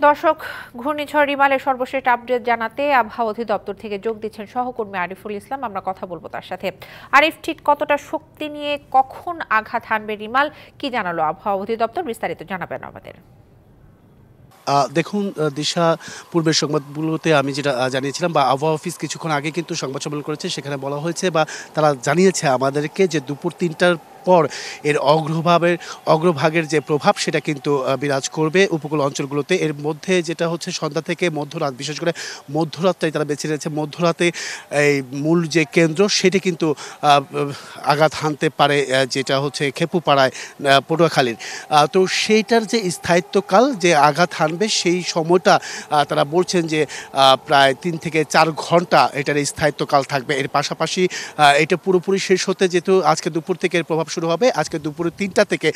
দর্শক, ঘূর্ণিঝড় রিমালের সর্বশেষ আপডেট জানাতে আবহাওয়া অধিদপ্তর থেকে যোগ দিচ্ছেন সহকর্মী আরিফুল ইসলাম। আমরা কথা বলবো তার সাথে। আরিফ, ঠিক কতটা শক্তি নিয়ে কখন আঘাত হানবে রিমাল, কি জানালো আবহাওয়া অধিদপ্তর? বিস্তারিত জানাবেন আমাদের। দেখুন দিশা, পূর্বের সংবাদগুলোতে আমি যেটা জানিয়েছিলাম বা আবহাওয়া অফিস কিছুক্ষণ আগে কিন্তু সংবাদ সম্মেলন করেছে, সেখানে বলা হয়েছে বা তারা জানিয়েছে আমাদেরকে যে দুপুর ৩টার পর এর অগ্রভাগের যে প্রভাব সেটা কিন্তু বিরাজ করবে উপকূল অঞ্চলগুলোতে। এর মধ্যে যেটা হচ্ছে সন্ধ্যা থেকে মধ্যরাত, বিশেষ করে মধ্যরাতটাই তারা বেছে নিয়েছে। মধ্যরাতে এই মূল যে কেন্দ্র সেটি কিন্তু আঘাত হানতে পারে, যেটা হচ্ছে খেপুপাড়ায়, পটুয়াখালীর। তো সেইটার যে স্থায়িত্বকাল, যে আঘাত হানবে সেই সময়টা তারা বলছেন যে প্রায় ৩ থেকে ৪ ঘন্টা এটার স্থায়িত্বকাল থাকবে। এর পাশাপাশি এটা পুরোপুরি শেষ হতে যেহেতু আজকে দুপুর থেকে এর প্রভাব শুরু হবে, আজকে দুপুরে ৩টা থেকে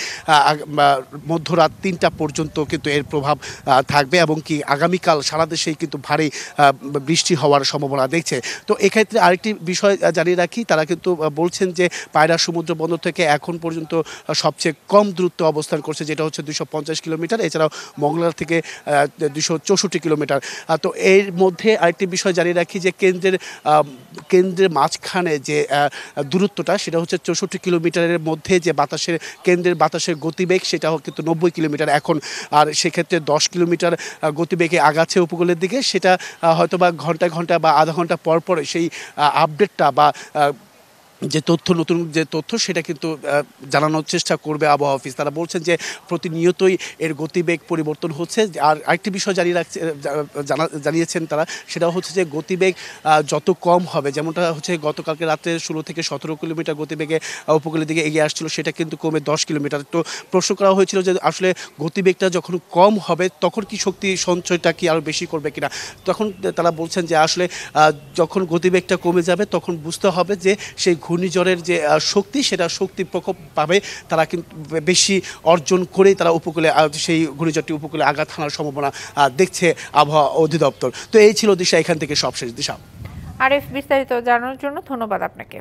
মধ্যরাত ৩টা পর্যন্ত কিন্তু এর প্রভাব থাকবে এবং কি আগামীকাল সারা দেশেই কিন্তু ভারী বৃষ্টি হওয়ার সম্ভাবনা দেখছে। তো এক্ষেত্রে আরেকটি বিষয় জানিয়ে রাখি, তারা কিন্তু বলছেন যে পায়রা সমুদ্র বন্দর থেকে এখন পর্যন্ত সবচেয়ে কম দূরত্ব অবস্থান করছে, যেটা হচ্ছে 250 কিলোমিটার। এছাড়াও মংলার থেকে 264 কিলোমিটার। তো এর মধ্যে আরেকটি বিষয় জানিয়ে রাখি যে কেন্দ্রের মাঝখানে যে দূরত্বটা সেটা হচ্ছে 64 কিলোমিটারের মধ্যে যে কেন্দ্রের বাতাসের গতিবেগ সেটাও কিন্তু 90 কিলোমিটার এখন। আর সেক্ষেত্রে 10 কিলোমিটার গতিবেগে আগাচ্ছে উপকূলের দিকে। সেটা হয়তো বা ঘন্টায় বা আধা ঘন্টা পর পর সেই আপডেটটা বা নতুন যে তথ্য সেটা কিন্তু জানানোর চেষ্টা করবে আবহাওয়া অফিস। তারা বলছেন যে প্রতিনিয়তই এর গতিবেগ পরিবর্তন হচ্ছে। আর আরেকটি বিষয় জানিয়েছেন তারা, সেটা হচ্ছে যে গতিবেগ যত কম হবে, যেমনটা হচ্ছে গতকালকে রাত্রে 16 থেকে 17 কিলোমিটার গতিবেগে উপকূলের দিকে এগিয়ে আসছিল, সেটা কিন্তু কমে 10 কিলোমিটার। তো প্রশ্ন করা হয়েছিল যে আসলে গতিবেগটা যখন কম হবে তখন কি শক্তি সঞ্চয়টা কি আরও বেশি করবে কিনা। তখন তারা বলছেন যে আসলে যখন গতিবেগটা কমে যাবে তখন বুঝতে হবে যে সেই ঘূর্ণিঝড়ের যে শক্তি প্রকোপ পাবে, তারা কিন্তু বেশি অর্জন করেই তারা সেই ঘূর্ণিঝড়টি উপকূলে আঘাত হানার সম্ভাবনা দেখছে আবহাওয়া অধিদপ্তর। তো এই ছিল দিশা এখান থেকে সবশেষ। দিশা। আরিফ, বিস্তারিত জানানোর জন্য ধন্যবাদ আপনাকে।